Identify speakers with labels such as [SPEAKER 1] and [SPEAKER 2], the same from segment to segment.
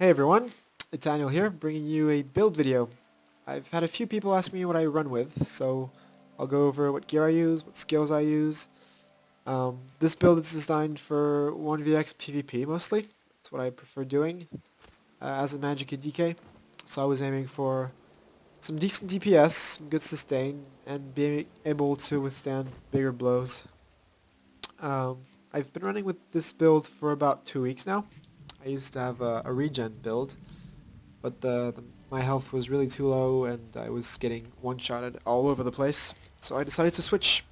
[SPEAKER 1] Hey everyone, Etaniel here, bringing you a build video. I've had a few people ask me what I run with, so I'll go over what gear I use, what skills I use. This build is designed for 1vx PvP mostly. That's what I prefer doing as a Magicka DK. So I was aiming for some decent DPS, some good sustain, and being able to withstand bigger blows. I've been running with this build for about 2 weeks now. I used to have a regen build, but my health was really too low and I was getting one-shotted all over the place, so I decided to switch.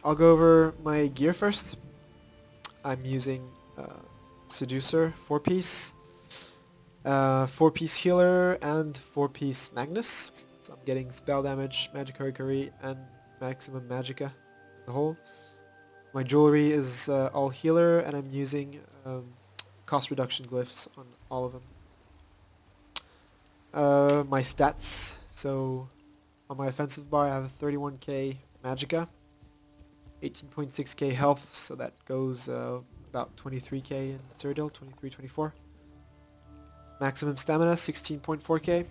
[SPEAKER 1] I'll go over my gear first. I'm using Seducer 4-piece, 4-piece healer, and 4-piece magnus, so I'm getting spell damage, magic recovery, and maximum magicka as a whole. My jewelry is all healer, and I'm using cost reduction glyphs on all of them. My stats, so on my offensive bar I have a 31k magicka, 18.6k health, so that goes about 23k in Cyrodiil, 23-24. Maximum stamina, 16.4k.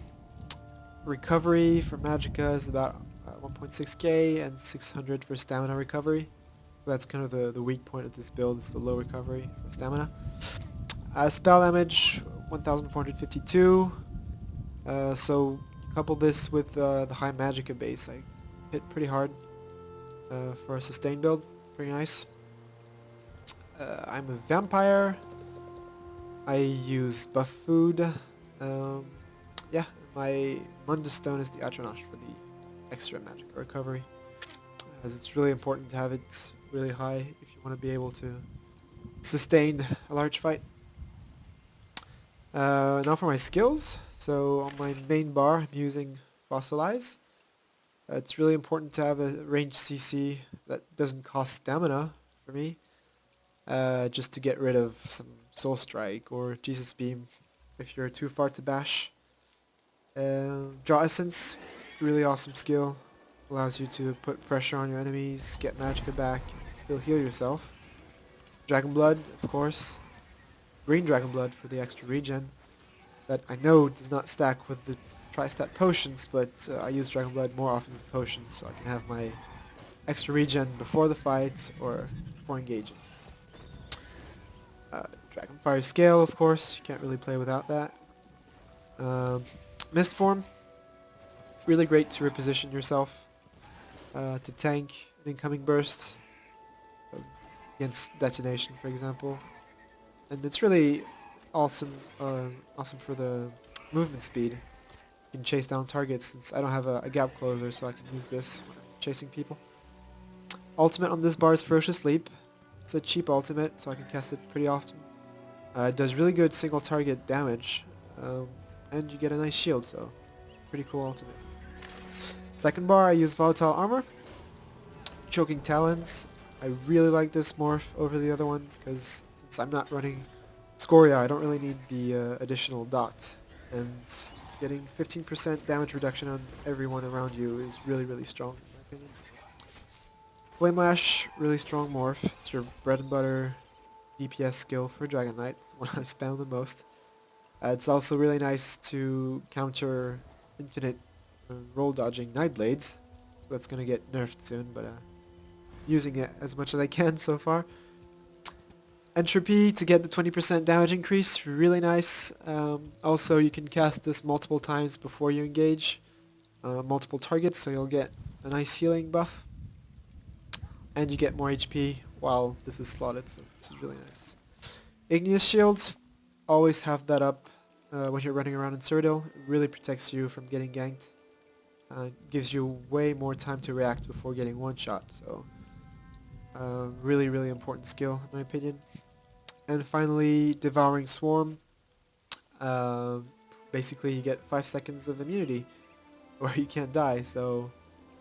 [SPEAKER 1] Recovery for magicka is about 1.6k and 600 for stamina recovery. So that's kind of the weak point of this build, is the low recovery for stamina. Spell damage, 1452. So couple this with the high magicka base, I hit pretty hard for a sustain build. Pretty nice. I'm a vampire. I use buff food. Yeah, my Mundus stone is the Atronash for the extra magicka recovery, as it's really important to have it really high if you want to be able to sustain a large fight. Now for my skills. So on my main bar I'm using Fossilize. It's really important to have a ranged CC that doesn't cost stamina for me, just to get rid of some Soul Strike or Jesus Beam if you're too far to bash. Draw Essence, really awesome skill. Allows you to put pressure on your enemies, get magicka back, still heal yourself. Dragon Blood, of course. Green Dragon Blood for the extra regen. That I know does not stack with the tri-stat potions, but I use Dragon Blood more often than potions, so I can have my extra regen before the fight or before engaging. Dragonfire Scale, of course, you can't really play without that. Mist Form, really great to reposition yourself, to tank an incoming burst against detonation, for example. And it's really awesome for the movement speed. You can chase down targets, since I don't have a gap closer, so I can use this when I'm chasing people. Ultimate on this bar is Ferocious Leap. It's a cheap ultimate, so I can cast it pretty often. It does really good single target damage, and you get a nice shield, so it's a pretty cool ultimate. Second bar I use Volatile Armor. Choking Talons. I really like this morph over the other one, because since I'm not running Scoria, I don't really need the additional dot, and getting 15% damage reduction on everyone around you is really strong in my opinion. Flame Lash, really strong morph. It's your bread and butter DPS skill for DragonKnight. It's the one I've spammed the most. It's also really nice to counter infinite roll dodging Nightblades. That's going to get nerfed soon, but using it as much as I can so far. Entropy to get the 20% damage increase, really nice. Also, you can cast this multiple times before you engage multiple targets, so you'll get a nice healing buff. And you get more HP while this is slotted, so this is really nice. Igneous Shield, always have that up when you're running around in Cyrodiil. It really protects you from getting ganked. Gives you way more time to react before getting one shot, so really important skill in my opinion. And finally, Devouring Swarm. Basically you get 5 seconds of immunity or you can't die, so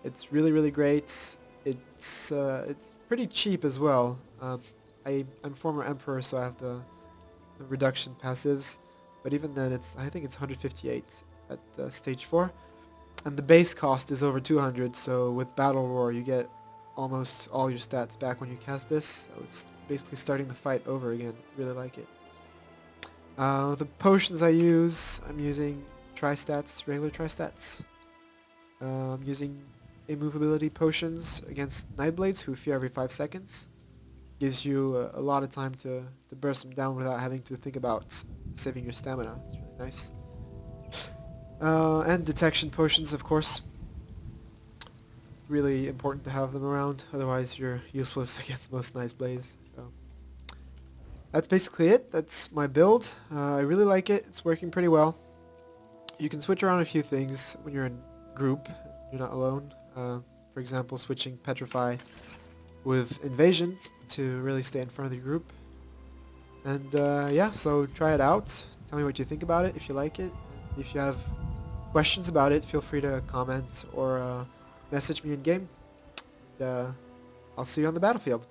[SPEAKER 1] it's really great. It's pretty cheap as well. I'm former Emperor, so I have the reduction passives, but even then I think it's 158 at stage 4. And the base cost is over 200, so with Battle Roar you get almost all your stats back when you cast this, so it's basically starting the fight over again. Really like it. The potions I use, I'm using tri-stats, regular tri-stats. I'm using immovability potions against Nightblades, who fear every 5 seconds. Gives you a lot of time to burst them down without having to think about saving your stamina. It's really nice. And detection potions, of course. Really important to have them around, otherwise you're useless against most Nightblades. So that's basically it. That's my build. I really like it. It's working pretty well. You can switch around a few things when you're in group. You're not alone. For example, switching Petrify with Invasion to really stay in front of the group. And yeah, so try it out. Tell me what you think about it, if you like it. And if you have questions about it, feel free to comment or message me in game. And, I'll see you on the battlefield.